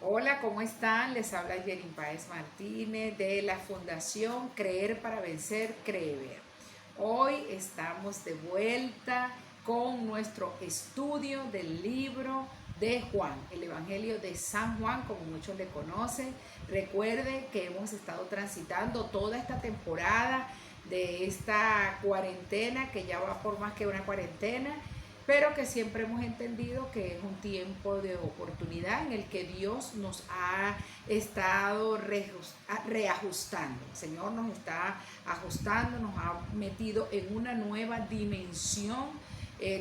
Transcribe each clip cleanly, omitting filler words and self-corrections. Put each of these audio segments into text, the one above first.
Hola, ¿cómo están? Les habla Yerin Páez Martínez de la Fundación Creer para Vencer, Creer. Hoy estamos de vuelta con nuestro estudio del libro de Juan, el Evangelio de San Juan, como muchos le conocen. Recuerden que hemos estado transitando toda esta temporada de esta cuarentena, que ya va por más que una cuarentena, pero que siempre hemos entendido que es un tiempo de oportunidad en el que Dios nos ha estado reajustando. El Señor nos está ajustando, nos ha metido en una nueva dimensión,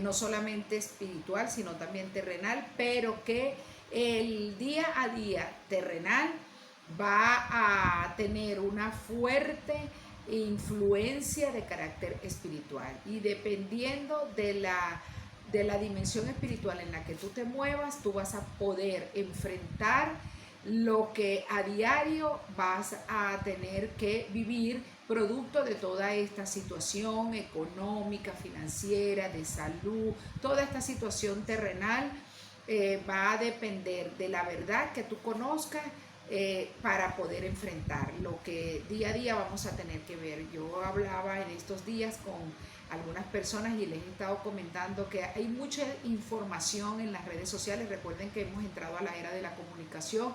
no solamente espiritual, sino también terrenal, pero que el día a día terrenal va a tener una fuerte influencia de carácter espiritual, y dependiendo de la dimensión espiritual en la que tú te muevas, tú vas a poder enfrentar lo que a diario vas a tener que vivir producto de toda esta situación económica, financiera, de salud. Toda esta situación terrenal va a depender de la verdad que tú conozcas, para poder enfrentar lo que día a día vamos a tener que ver. Yo hablaba en estos días con algunas personas y les he estado comentando que hay mucha información en las redes sociales. Recuerden que hemos entrado a la era de la comunicación,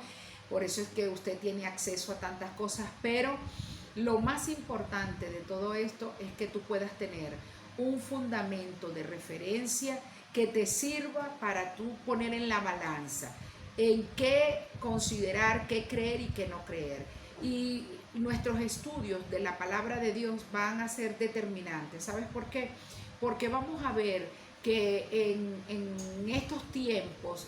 por eso es que usted tiene acceso a tantas cosas, pero lo más importante de todo esto es que tú puedas tener un fundamento de referencia que te sirva para tú poner en la balanza en qué considerar, qué creer y qué no creer. Y nuestros estudios de la palabra de Dios van a ser determinantes. ¿Sabes por qué? Porque vamos a ver que en estos tiempos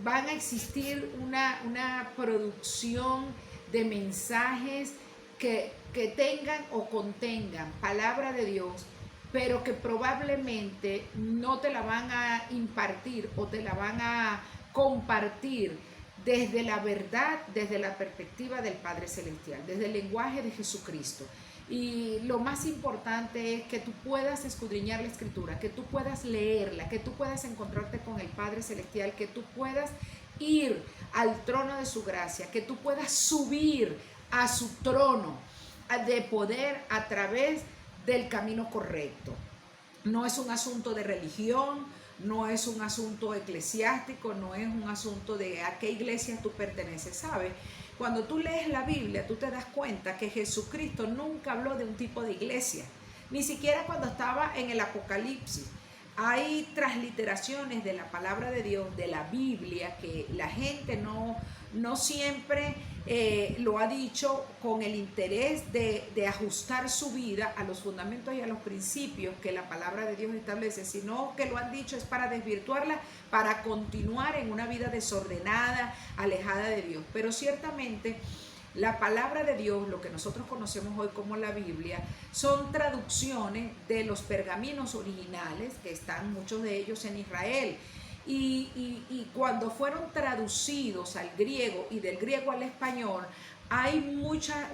van a existir una producción de mensajes que tengan o contengan palabra de Dios, pero que probablemente no te la van a impartir o te la van a compartir desde la verdad, desde la perspectiva del Padre Celestial, desde el lenguaje de Jesucristo. Y lo más importante es que tú puedas escudriñar la Escritura, que tú puedas leerla, que tú puedas encontrarte con el Padre Celestial, que tú puedas ir al trono de su gracia, que tú puedas subir a su trono de poder a través del camino correcto. No es un asunto de religión, no es un asunto eclesiástico, no es un asunto de a qué iglesia tú perteneces, ¿sabes? Cuando tú lees la Biblia, tú te das cuenta que Jesucristo nunca habló de un tipo de iglesia, ni siquiera cuando estaba en el Apocalipsis. Hay transliteraciones de la palabra de Dios, de la Biblia, que la gente no siempre lo ha dicho con el interés de ajustar su vida a los fundamentos y a los principios que la palabra de Dios establece, sino que lo han dicho es para desvirtuarla, para continuar en una vida desordenada, alejada de Dios. Pero ciertamente la palabra de Dios, lo que nosotros conocemos hoy como la Biblia, son traducciones de los pergaminos originales, que están muchos de ellos en Israel. Y cuando fueron traducidos al griego y del griego al español, hay muchas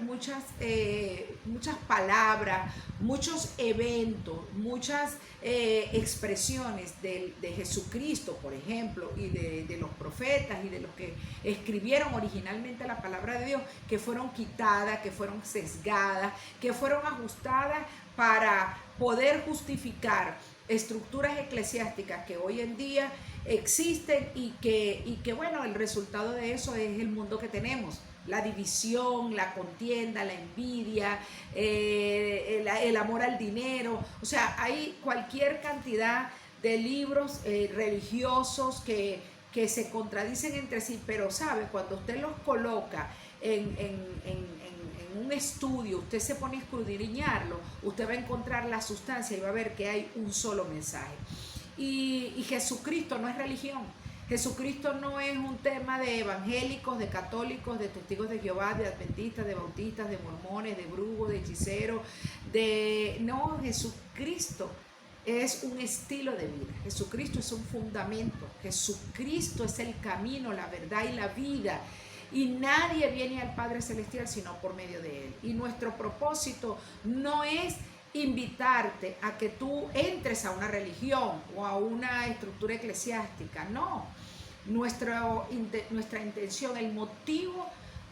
palabras, muchos eventos, muchas expresiones de Jesucristo, por ejemplo, y de los profetas y de los que escribieron originalmente la palabra de Dios, que fueron quitadas, que fueron sesgadas, que fueron ajustadas para poder justificar estructuras eclesiásticas que hoy en día existen, y que bueno, el resultado de eso es el mundo que tenemos. La división, la contienda, la envidia, el amor al dinero. O sea, hay cualquier cantidad de libros religiosos que se contradicen entre sí, pero sabe, cuando usted los coloca en un estudio, usted se pone a escudriñarlo, usted va a encontrar la sustancia y va a ver que hay un solo mensaje. Y Jesucristo no es religión. Jesucristo no es un tema de evangélicos, de católicos, de testigos de Jehová, de adventistas, de bautistas, de mormones, de brujos, de hechiceros, No, Jesucristo es un estilo de vida. Jesucristo es un fundamento. Jesucristo es el camino, la verdad y la vida. Y nadie viene al Padre Celestial sino por medio de Él. Y nuestro propósito no es invitarte a que tú entres a una religión o a una estructura eclesiástica, no. nuestra intención, el motivo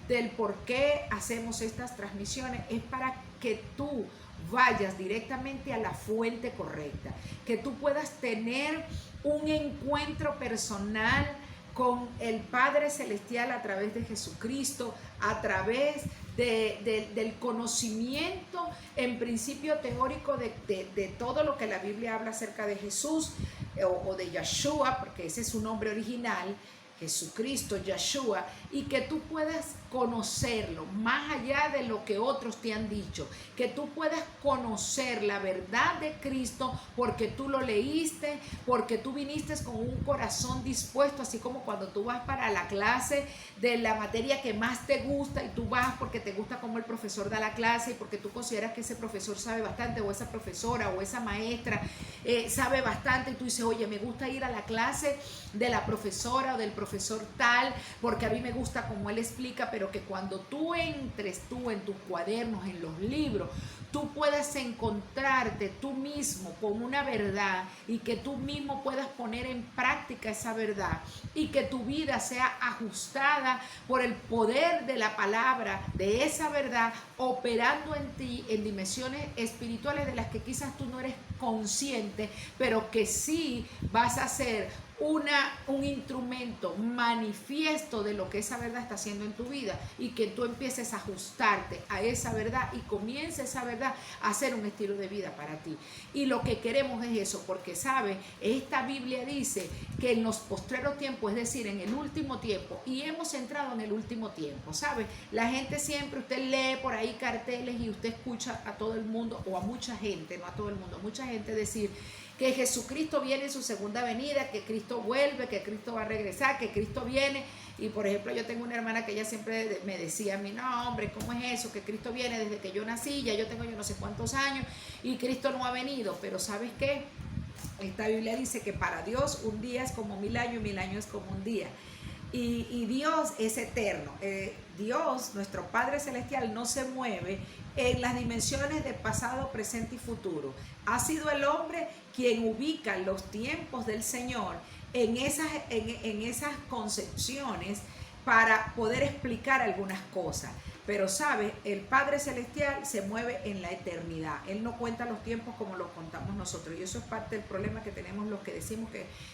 del por qué hacemos estas transmisiones es para que tú vayas directamente a la fuente correcta, que tú puedas tener un encuentro personal con el Padre Celestial a través de Jesucristo, a través del conocimiento en principio teórico de todo lo que la Biblia habla acerca de Jesús o de Yeshua, porque ese es su nombre original, Jesucristo, Yeshua, y que tú puedas conocerlo más allá de lo que otros te han dicho, que tú puedas conocer la verdad de Cristo porque tú lo leíste, porque tú viniste con un corazón dispuesto, así como cuando tú vas para la clase de la materia que más te gusta y tú vas porque te gusta cómo el profesor da la clase y porque tú consideras que ese profesor sabe bastante o esa profesora o esa maestra sabe bastante y tú dices, oye, me gusta ir a la clase de la profesora o del profesor tal porque a mí me gusta cómo él explica, pero que cuando tú entres tú en tus cuadernos, en los libros, tú puedas encontrarte tú mismo con una verdad y que tú mismo puedas poner en práctica esa verdad y que tu vida sea ajustada por el poder de la palabra, de esa verdad, operando en ti en dimensiones espirituales de las que quizás tú no eres consciente, pero que sí vas a ser un instrumento manifiesto de lo que esa verdad está haciendo en tu vida y que tú empieces a ajustarte a esa verdad y comience esa verdad a ser un estilo de vida para ti. Y lo que queremos es eso, porque sabes, esta Biblia dice que en los postreros tiempos, es decir, en el último tiempo, y hemos entrado en el último tiempo, ¿sabes? La gente siempre, usted lee por ahí carteles y usted escucha a todo el mundo, o a mucha gente, no a todo el mundo, a mucha gente decir que Jesucristo viene en su segunda venida, que Cristo vuelve, que Cristo va a regresar, que Cristo viene. Y por ejemplo, yo tengo una hermana que ella siempre me decía a mí, no hombre, ¿cómo es eso? Que Cristo viene desde que yo nací, ya yo tengo yo no sé cuántos años y Cristo no ha venido. Pero ¿sabes qué? Esta Biblia dice que para Dios un día es como 1000 años y 1000 años es como un día. Y Dios es eterno. Dios, nuestro Padre Celestial, no se mueve en las dimensiones de pasado, presente y futuro. Ha sido el hombre quien ubica los tiempos del Señor en esas concepciones para poder explicar algunas cosas. Pero sabes, el Padre Celestial se mueve en la eternidad. Él no cuenta los tiempos como los contamos nosotros. Y eso es parte del problema que tenemos los que decimos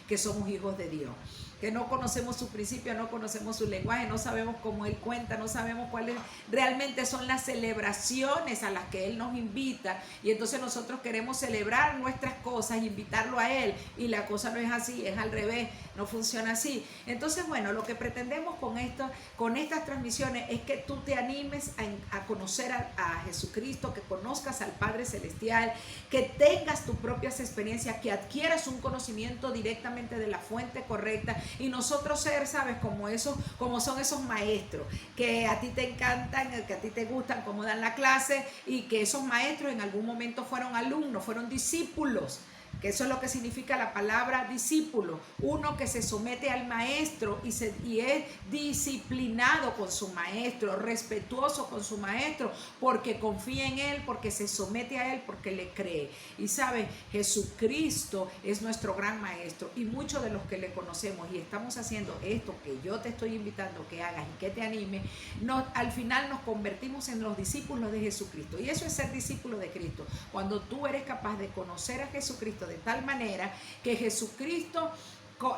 que somos hijos de Dios. Que no conocemos su principio, no conocemos su lenguaje, no sabemos cómo Él cuenta, no sabemos cuáles realmente son las celebraciones a las que Él nos invita. Y entonces nosotros queremos celebrar nuestras cosas, invitarlo a Él. Y la cosa no es así, es al revés, no funciona así. Entonces, bueno, lo que pretendemos con estas transmisiones es que tú te animes a conocer a Jesucristo, que conozcas al Padre Celestial, que tengas tus propias experiencias, que adquieras un conocimiento directamente de la fuente correcta y nosotros ser, ¿sabes? Como son esos maestros que a ti te encantan, que a ti te gustan, cómo dan la clase y que esos maestros en algún momento fueron alumnos, fueron discípulos. Que eso es lo que significa la palabra discípulo, uno que se somete al maestro y es disciplinado con su maestro, respetuoso con su maestro, porque confía en él, porque se somete a él, porque le cree. Y sabe, Jesucristo es nuestro gran maestro y muchos de los que le conocemos y estamos haciendo esto que yo te estoy invitando que hagas y que te anime, al final nos convertimos en los discípulos de Jesucristo. Y eso es ser discípulo de Cristo, cuando tú eres capaz de conocer a Jesucristo de tal manera que Jesucristo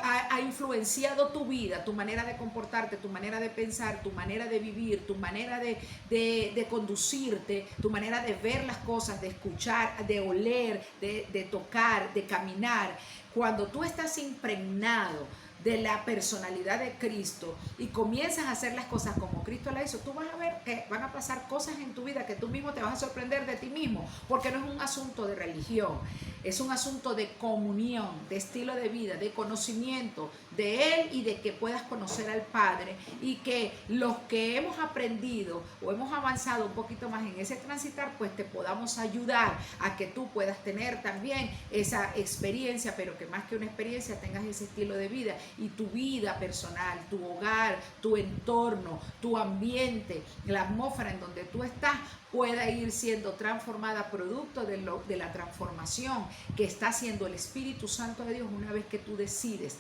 ha influenciado tu vida, tu manera de comportarte, tu manera de pensar, tu manera de vivir, tu manera de conducirte, tu manera de ver las cosas, de escuchar, de oler, de tocar, de caminar. Cuando tú estás impregnado de la personalidad de Cristo y comienzas a hacer las cosas como Cristo la hizo, tú vas a ver que van a pasar cosas en tu vida que tú mismo te vas a sorprender de ti mismo, porque no es un asunto de religión, es un asunto de comunión, de estilo de vida, de conocimiento de Él y de que puedas conocer al Padre y que los que hemos aprendido o hemos avanzado un poquito más en ese transitar, pues te podamos ayudar a que tú puedas tener también esa experiencia, pero que más que una experiencia tengas ese estilo de vida y tu vida personal, tu hogar, tu entorno, tu ambiente, la atmósfera en donde tú estás pueda ir siendo transformada producto de la transformación que está haciendo el Espíritu Santo de Dios una vez que tú decides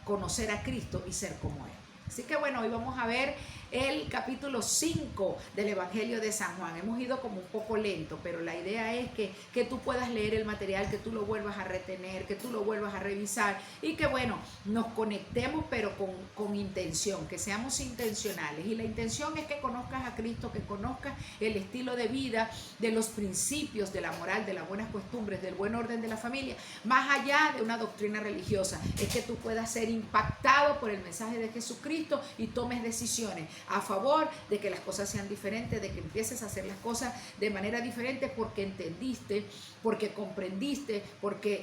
conocer a Cristo y ser como Él. Así que bueno, hoy vamos a ver el capítulo 5 del Evangelio de San Juan. Hemos ido como un poco lento, pero la idea es que tú puedas leer el material, que tú lo vuelvas a retener, que tú lo vuelvas a revisar y que bueno, nos conectemos pero con intención, que seamos intencionales. Y la intención es que conozcas a Cristo, que conozcas el estilo de vida, de los principios, de la moral, de las buenas costumbres, del buen orden de la familia, más allá de una doctrina religiosa. Es que tú puedas ser impactado por el mensaje de Jesucristo y tomes decisiones a favor de que las cosas sean diferentes, de que empieces a hacer las cosas de manera diferente porque entendiste, porque comprendiste,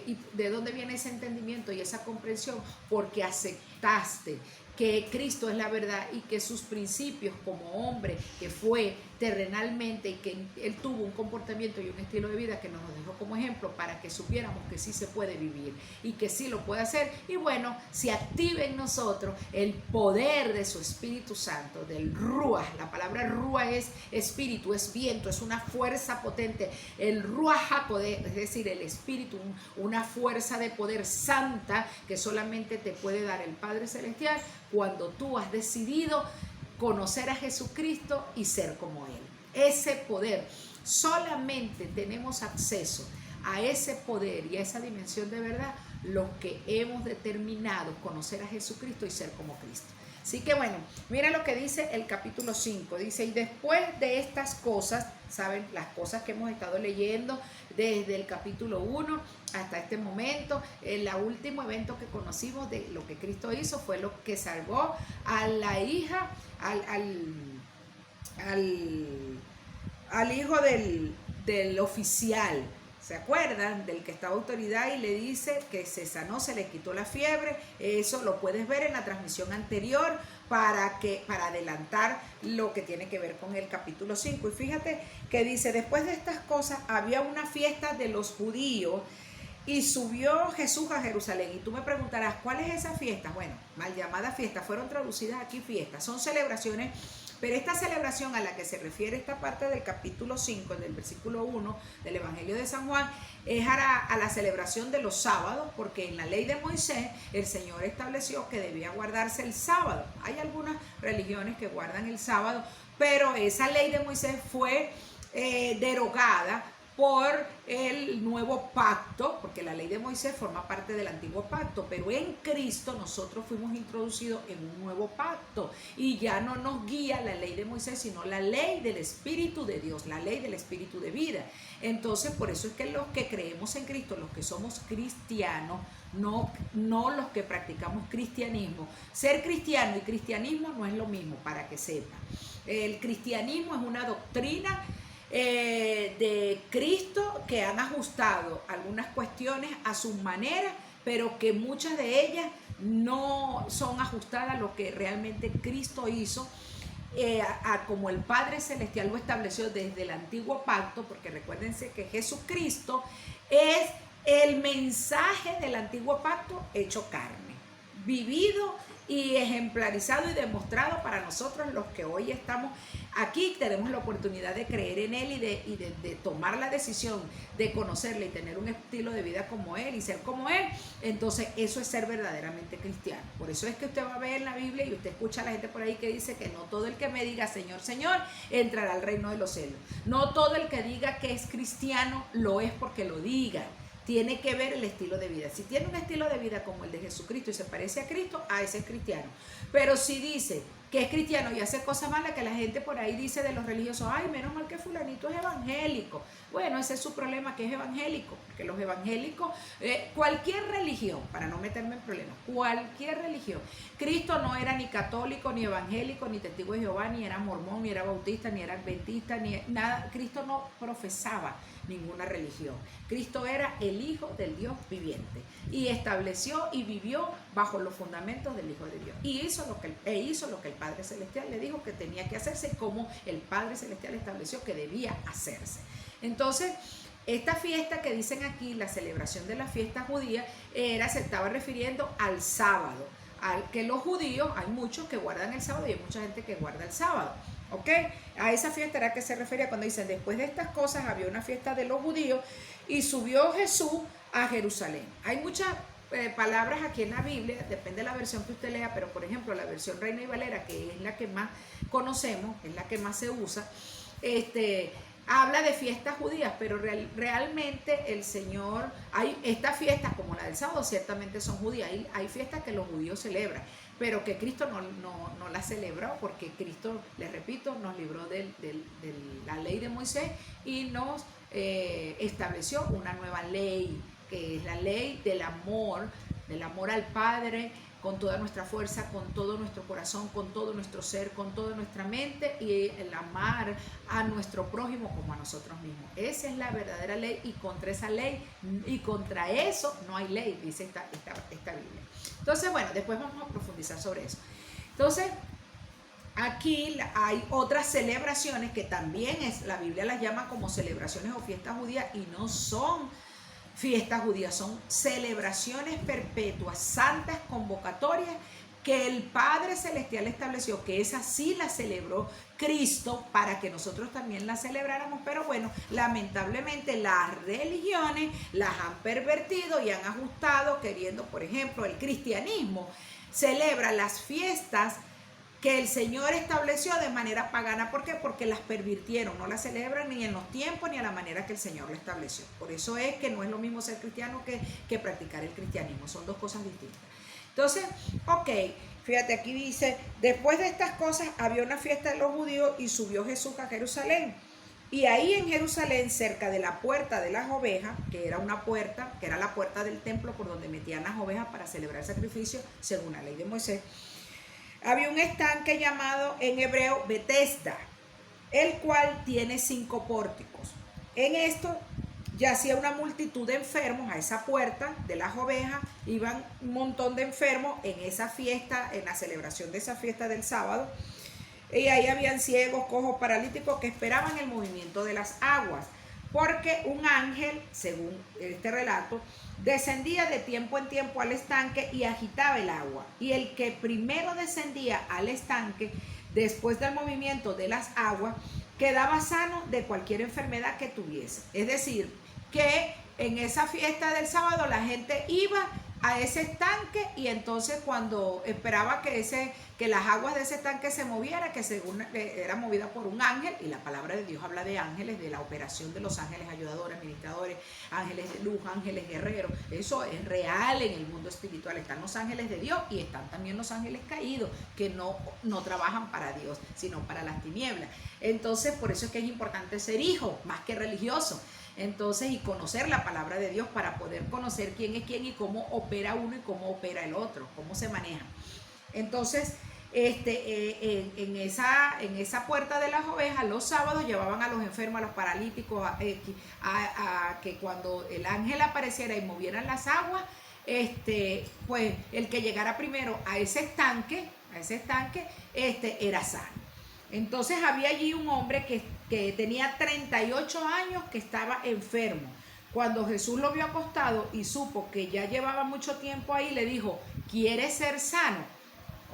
¿y de dónde viene ese entendimiento y esa comprensión? Porque aceptaste que Cristo es la verdad y que sus principios como hombre que fue terrenalmente y que Él tuvo un comportamiento y un estilo de vida que nos dejó como ejemplo para que supiéramos que sí se puede vivir y que sí lo puede hacer. Y bueno, se active en nosotros el poder de su Espíritu Santo, del Ruach. La palabra Ruach es espíritu, es viento, es una fuerza potente. El Ruach HaKodesh, es decir, el Espíritu, una fuerza de poder santa que solamente te puede dar el Padre Celestial cuando tú has decidido conocer a Jesucristo y ser como Él. Ese poder, solamente tenemos acceso a ese poder y a esa dimensión de verdad los que hemos determinado conocer a Jesucristo y ser como Cristo. Así que bueno, mira lo que dice el capítulo 5. Dice, y después de estas cosas, ¿saben? Las cosas que hemos estado leyendo desde el capítulo 1 hasta este momento, el último evento que conocimos de lo que Cristo hizo fue lo que salvó a la hija, al hijo del oficial. ¿Se acuerdan? Del que estaba autoridad y le dice que se sanó, se le quitó la fiebre. Eso lo puedes ver en la transmisión anterior para adelantar lo que tiene que ver con el capítulo 5. Y fíjate que dice, después de estas cosas había una fiesta de los judíos y subió Jesús a Jerusalén. Y tú me preguntarás, ¿cuál es esa fiesta? Bueno, mal llamada fiesta, fueron traducidas aquí fiestas, son celebraciones. Pero esta celebración a la que se refiere esta parte del capítulo 5, del versículo 1 del Evangelio de San Juan, es a la celebración de los sábados, porque en la ley de Moisés el Señor estableció que debía guardarse el sábado. Hay algunas religiones que guardan el sábado, pero esa ley de Moisés fue derogada por el nuevo pacto, porque la ley de Moisés forma parte del antiguo pacto, pero en Cristo nosotros fuimos introducidos en un nuevo pacto y ya no nos guía la ley de Moisés, sino la ley del Espíritu de Dios, la ley del Espíritu de vida. Entonces, por eso es que los que creemos en Cristo, los que somos cristianos, no los que practicamos cristianismo. Ser cristiano y cristianismo no es lo mismo, para que sepan. El cristianismo es una doctrina de Cristo que han ajustado algunas cuestiones a sus maneras, pero que muchas de ellas no son ajustadas a lo que realmente Cristo hizo, como el Padre Celestial lo estableció desde el antiguo pacto, porque recuérdense que Jesucristo es el mensaje del antiguo pacto hecho carne, vivido y ejemplarizado y demostrado para nosotros los que hoy estamos aquí, tenemos la oportunidad de creer en Él y de tomar la decisión de conocerle y tener un estilo de vida como Él y ser como Él. Entonces eso es ser verdaderamente cristiano. Por eso es que usted va a ver en la Biblia y usted escucha a la gente por ahí que dice que no todo el que me diga Señor, Señor, entrará al reino de los cielos. No todo el que diga que es cristiano lo es porque lo diga. Tiene que ver el estilo de vida. Si tiene un estilo de vida como el de Jesucristo y se parece a Cristo, ese es cristiano. Pero si dice que es cristiano y hace cosas malas, que la gente por ahí dice de los religiosos, ay, menos mal que fulanito es evangélico. Bueno, ese es su problema, que es evangélico. Porque los evangélicos, cualquier religión, para no meterme en problemas, cualquier religión. Cristo no era ni católico, ni evangélico, ni testigo de Jehová, ni era mormón, ni era bautista, ni era adventista, ni nada. Cristo no profesaba ninguna religión. Cristo era el Hijo del Dios viviente y estableció y vivió bajo los fundamentos del Hijo de Dios y hizo lo que el Padre Celestial le dijo que tenía que hacerse, como el Padre Celestial estableció que debía hacerse. Entonces, esta fiesta que dicen aquí, la celebración de la fiesta judía, se estaba refiriendo al sábado, al que los judíos, hay muchos que guardan el sábado y hay mucha gente que guarda el sábado. ¿Ok? A esa fiesta era que se refería cuando dicen, después de estas cosas había una fiesta de los judíos y subió Jesús a Jerusalén. Hay muchas palabras aquí en la Biblia, depende de la versión que usted lea, pero por ejemplo la versión Reina y Valera, que es la que más conocemos, es la que más se usa, habla de fiestas judías, pero realmente el Señor, hay estas fiestas como la del sábado, ciertamente son judías, hay fiestas que los judíos celebran, pero que Cristo no las celebró, porque Cristo, les repito, nos libró de la ley de Moisés y nos estableció una nueva ley, que es la ley del amor al Padre, con toda nuestra fuerza, con todo nuestro corazón, con todo nuestro ser, con toda nuestra mente, y el amar a nuestro prójimo como a nosotros mismos. Esa es la verdadera ley, y contra esa ley y contra eso no hay ley, dice esta Biblia. Entonces, bueno, después vamos a profundizar sobre eso. Entonces, aquí hay otras celebraciones que también la Biblia las llama como celebraciones o fiestas judías, y no son fiestas judías, son celebraciones perpetuas, santas convocatorias que el Padre Celestial estableció, que esa sí la celebró Cristo para que nosotros también la celebráramos, pero bueno, lamentablemente las religiones las han pervertido y han ajustado, queriendo, por ejemplo, el cristianismo celebra las fiestas que el Señor estableció de manera pagana. ¿Por qué? Porque las pervirtieron, no las celebran ni en los tiempos ni a la manera que el Señor lo estableció. Por eso es que no es lo mismo ser cristiano que practicar el cristianismo, son dos cosas distintas. Entonces, ok, fíjate, aquí dice, después de estas cosas había una fiesta de los judíos y subió Jesús a Jerusalén. Y ahí en Jerusalén, cerca de la puerta de las ovejas, que era una puerta, que era la puerta del templo por donde metían las ovejas para celebrar sacrificios según la ley de Moisés, había un estanque llamado en hebreo Betesda, el cual tiene 5 pórticos. En esto yacía una multitud de enfermos. A esa puerta de las ovejas iban un montón de enfermos en esa fiesta, en la celebración de esa fiesta del sábado. Y ahí habían ciegos, cojos, paralíticos que esperaban el movimiento de las aguas, porque un ángel, según este relato, descendía de tiempo en tiempo al estanque y agitaba el agua. Y el que primero descendía al estanque, después del movimiento de las aguas, quedaba sano de cualquier enfermedad que tuviese. Es decir, que en esa fiesta del sábado la gente iba a ese estanque, y entonces cuando esperaba que las aguas de ese estanque se movieran, que según era movida por un ángel, y la palabra de Dios habla de ángeles, de la operación de los ángeles ayudadores, administradores, ángeles de luz, ángeles guerreros. Eso es real en el mundo espiritual. Están los ángeles de Dios y están también los ángeles caídos, que no trabajan para Dios, sino para las tinieblas. Entonces, por eso es que es importante ser hijo, más que religioso. Entonces, y conocer la palabra de Dios para poder conocer quién es quién y cómo opera uno y cómo opera el otro, cómo se maneja. Entonces, en esa puerta de las ovejas, los sábados llevaban a los enfermos, a los paralíticos, a que cuando el ángel apareciera y movieran las aguas, pues el que llegara primero a ese estanque, era sano. Entonces había allí un hombre que tenía 38 años, que estaba enfermo. Cuando Jesús lo vio acostado y supo que ya llevaba mucho tiempo ahí, le dijo, ¿quieres ser sano?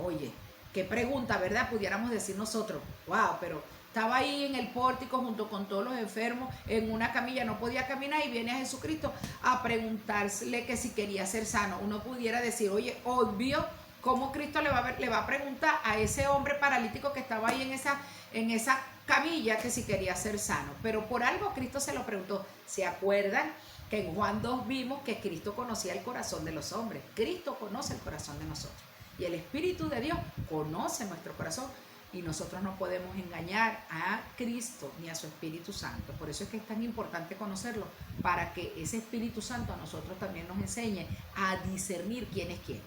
Oye, qué pregunta, ¿verdad? Pudiéramos decir nosotros, wow, pero estaba ahí en el pórtico junto con todos los enfermos, en una camilla, no podía caminar, y viene a Jesucristo a preguntarle que si quería ser sano. Uno pudiera decir, oye, obvio, ¿cómo Cristo le va a preguntar a ese hombre paralítico que estaba ahí en esa camilla que si quería ser sano? Pero por algo Cristo se lo preguntó. ¿Se acuerdan que en Juan 2 vimos que Cristo conocía el corazón de los hombres? Cristo conoce el corazón de nosotros. Y el Espíritu de Dios conoce nuestro corazón. Y nosotros no podemos engañar a Cristo ni a su Espíritu Santo. Por eso es que es tan importante conocerlo, para que ese Espíritu Santo a nosotros también nos enseñe a discernir quién es quién.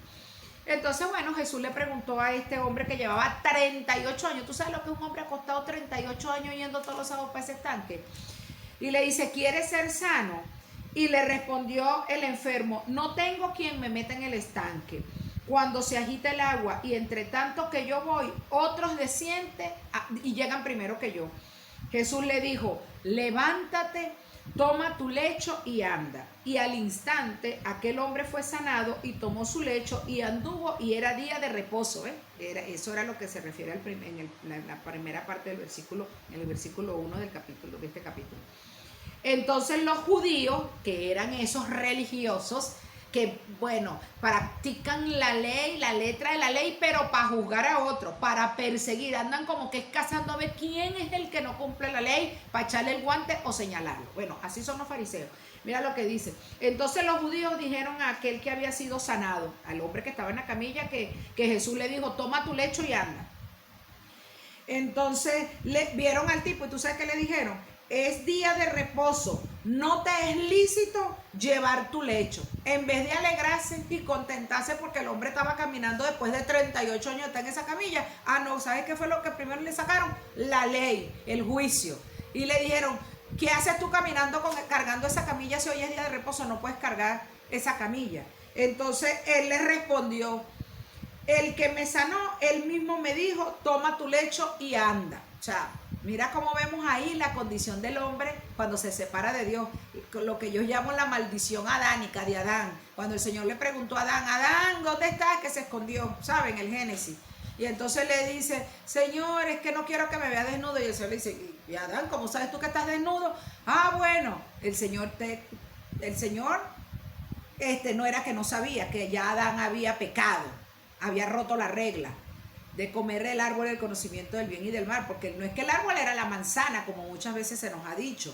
Entonces, bueno, Jesús le preguntó a este hombre que llevaba 38 años. ¿Tú sabes lo que es un hombre acostado 38 años yendo todos los sábados para ese estanque? Y le dice, ¿quieres ser sano? Y le respondió el enfermo, no tengo quien me meta en el estanque cuando se agita el agua, y entre tanto que yo voy, otros descienden y llegan primero que yo. Jesús le dijo, levántate, toma tu lecho y anda. Y al instante aquel hombre fue sanado y tomó su lecho y anduvo, y era día de reposo. Eso era lo que se refiere en la primera parte del versículo, en el versículo 1 de este capítulo. Entonces los judíos, que eran esos religiosos, que, bueno, practican la ley, la letra de la ley, pero para juzgar a otros, para perseguir, andan como que es cazando a ver quién es el que no cumple la ley, para echarle el guante o señalarlo. Bueno, así son los fariseos. Mira lo que dice. Entonces los judíos dijeron a aquel que había sido sanado, al hombre que estaba en la camilla, que Jesús le dijo, toma tu lecho y anda. Entonces le vieron al tipo y tú sabes qué le dijeron, es día de reposo, no te es lícito llevar tu lecho. En vez de alegrarse y contentarse porque el hombre estaba caminando después de 38 años, está en esa camilla. Ah, no, ¿sabes qué fue lo que primero le sacaron? La ley, el juicio. Y le dijeron, ¿qué haces tú caminando cargando esa camilla si hoy es día de reposo? No puedes cargar esa camilla. Entonces él le respondió, el que me sanó, él mismo me dijo, toma tu lecho y anda. O sea, mira cómo vemos ahí la condición del hombre cuando se separa de Dios. Lo que yo llamo la maldición adánica de Adán. Cuando el Señor le preguntó a Adán, Adán, ¿dónde estás? Que se escondió, ¿saben? El Génesis. Y entonces le dice, Señor, es que no quiero que me vea desnudo. Y el Señor le dice, y Adán, ¿cómo sabes tú que estás desnudo? Ah, bueno, el Señor no era que no sabía, que ya Adán había pecado, había roto la regla de comer el árbol del conocimiento del bien y del mal, porque no es que el árbol era la manzana, como muchas veces se nos ha dicho.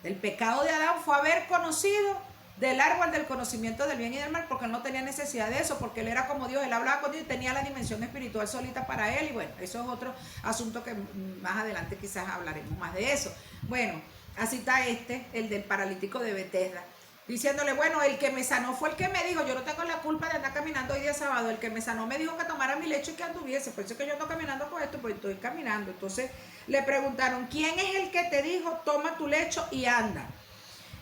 El pecado de Adán fue haber conocido del árbol del conocimiento del bien y del mal, porque él no tenía necesidad de eso, porque él era como Dios, él hablaba con Dios y tenía la dimensión espiritual solita para él, y bueno, eso es otro asunto que más adelante quizás hablaremos más de eso. Bueno, así está el del paralítico de Betesda, diciéndole, bueno, el que me sanó fue el que me dijo, yo no tengo la culpa de andar caminando hoy día sábado, el que me sanó me dijo que tomara mi lecho y que anduviese, por eso es que yo ando caminando con esto, pues estoy caminando. Entonces le preguntaron, ¿quién es el que te dijo, toma tu lecho y anda?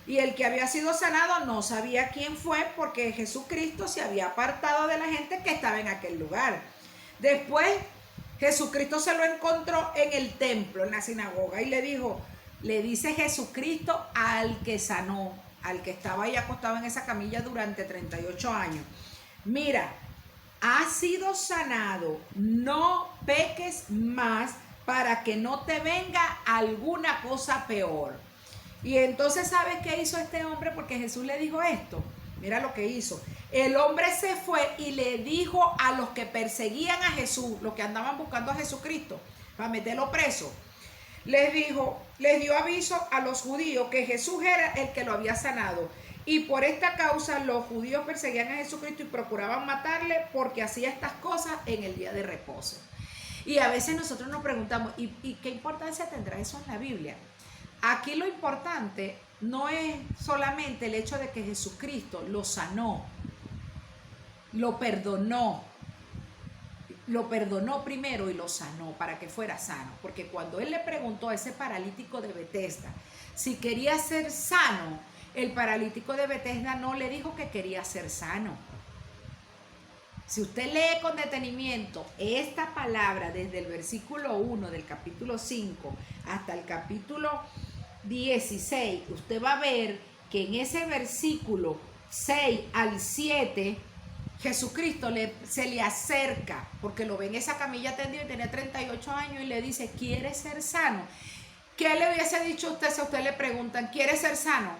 Y el que había sido sanado no sabía quién fue, porque Jesucristo se había apartado de la gente que estaba en aquel lugar. Después Jesucristo se lo encontró en el templo, en la sinagoga, y le dice Jesucristo al que sanó, al que estaba ahí acostado en esa camilla durante 38 años, mira, has sido sanado, no peques más para que no te venga alguna cosa peor. Y entonces, ¿sabes qué hizo este hombre? Porque Jesús le dijo esto. Mira lo que hizo. El hombre se fue y le dijo a los que perseguían a Jesús, los que andaban buscando a Jesucristo para meterlo preso, les dio aviso a los judíos que Jesús era el que lo había sanado. Y por esta causa los judíos perseguían a Jesucristo y procuraban matarle porque hacía estas cosas en el día de reposo. Y a veces nosotros nos preguntamos, ¿y qué importancia tendrá eso en la Biblia? Aquí lo importante no es solamente el hecho de que Jesucristo lo sanó, lo perdonó primero y lo sanó para que fuera sano. Porque cuando él le preguntó a ese paralítico de Betesda si quería ser sano, el paralítico de Betesda no le dijo que quería ser sano. Si usted lee con detenimiento esta palabra desde el versículo 1 del capítulo 5 hasta el capítulo 16, usted va a ver que en ese versículo 6 al 7, Jesucristo se le acerca, porque lo ve en esa camilla tendida y tenía 38 años, y le dice, ¿quieres ser sano? ¿Qué le hubiese dicho a usted si a usted le preguntan, ¿quieres ser sano?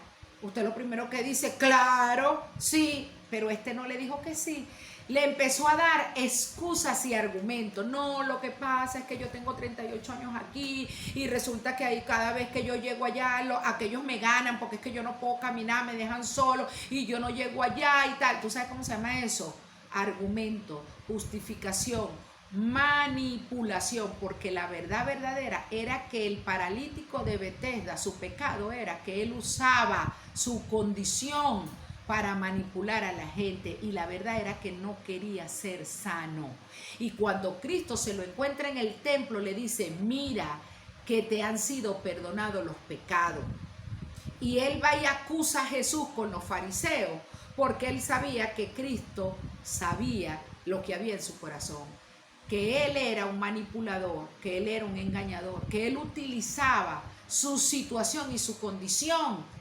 Usted lo primero que dice, claro, sí, pero este no le dijo que sí. Le empezó a dar excusas y argumentos. No, lo que pasa es que yo tengo 38 años aquí y resulta que ahí cada vez que yo llego allá, aquellos me ganan porque es que yo no puedo caminar, me dejan solo y yo no llego allá y tal. ¿Tú sabes cómo se llama eso? Argumento, justificación, manipulación, porque la verdad verdadera era que el paralítico de Betesda, su pecado era que él usaba su condición para manipular a la gente, y la verdad era que no quería ser sano. Y cuando Cristo se lo encuentra en el templo, le dice, mira que te han sido perdonados los pecados. Y él va y acusa a Jesús con los fariseos, porque él sabía que Cristo sabía lo que había en su corazón, que él era un manipulador, que él era un engañador, que él utilizaba su situación y su condición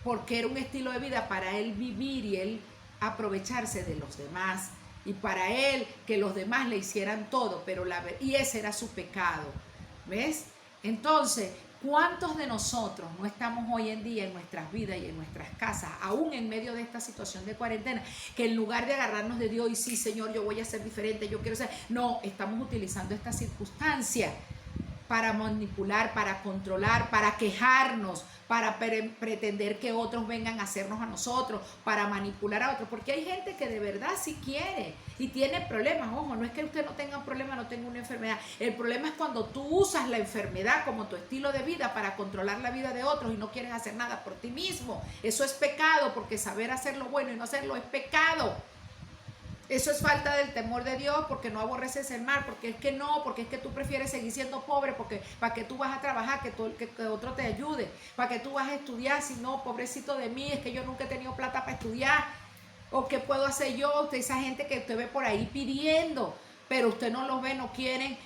porque era un estilo de vida para él vivir y él aprovecharse de los demás, y para él que los demás le hicieran todo, y ese era su pecado. ¿Ves? Entonces, ¿Cuántos de nosotros no estamos hoy en día en nuestras vidas y en nuestras casas, aún en medio de esta situación de cuarentena, que en lugar de agarrarnos de Dios y sí, Señor, yo voy a ser diferente, yo quiero ser, no, estamos utilizando esta circunstancia para manipular, para controlar, para quejarnos, para pretender que otros vengan a hacernos a nosotros, para manipular a otros, porque hay gente que de verdad sí quiere y tiene problemas. Ojo, no es que usted no tenga un problema, no tenga una enfermedad. El problema es cuando tú usas la enfermedad como tu estilo de vida para controlar la vida de otros y no quieres hacer nada por ti mismo. Eso es pecado, porque saber hacer lo bueno y no hacerlo es pecado. Eso es falta del temor de Dios, porque no aborreces el mal, porque es que no, porque es que tú prefieres seguir siendo pobre, porque para que tú vas a trabajar, que otro te ayude, para que tú vas a estudiar, si no, pobrecito de mí, es que yo nunca he tenido plata para estudiar, o qué puedo hacer yo, usted, esa gente que usted ve por ahí pidiendo, pero usted no los ve, no quieren,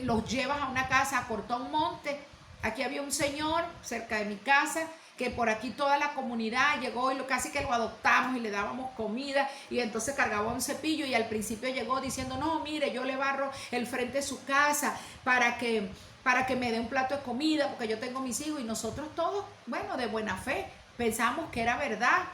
los llevas a una casa a cortar un monte. Aquí había un señor cerca de mi casa que por aquí toda la comunidad llegó y casi que lo adoptamos y le dábamos comida y entonces cargaba un cepillo y al principio llegó diciendo, no, mire, yo le barro el frente de su casa para que me dé un plato de comida porque yo tengo mis hijos, y nosotros todos, bueno, de buena fe, pensamos que era verdad.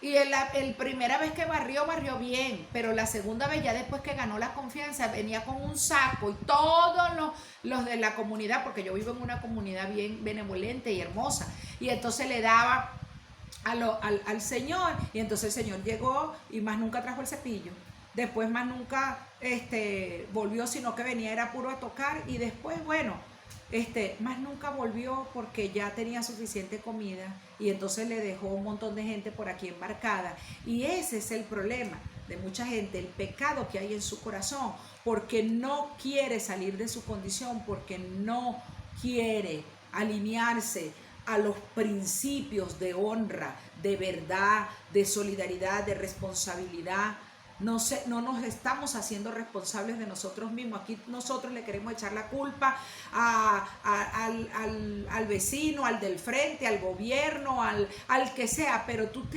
Y el primera vez que barrió bien, pero la segunda vez, ya después que ganó la confianza, venía con un saco y todos los de la comunidad, porque yo vivo en una comunidad bien benevolente y hermosa, y entonces le daba al señor, y entonces el señor llegó y más nunca trajo el cepillo. Después más nunca volvió, sino que venía, era puro a tocar, y después, bueno, más nunca volvió porque ya tenía suficiente comida y entonces le dejó un montón de gente por aquí embarcada. Y ese es el problema de mucha gente, el pecado que hay en su corazón, porque no quiere salir de su condición, porque no quiere alinearse a los principios de honra, de verdad, de solidaridad, de responsabilidad. No nos estamos haciendo responsables de nosotros mismos. Aquí nosotros le queremos echar la culpa al vecino, al del frente, al gobierno, al que sea, pero tú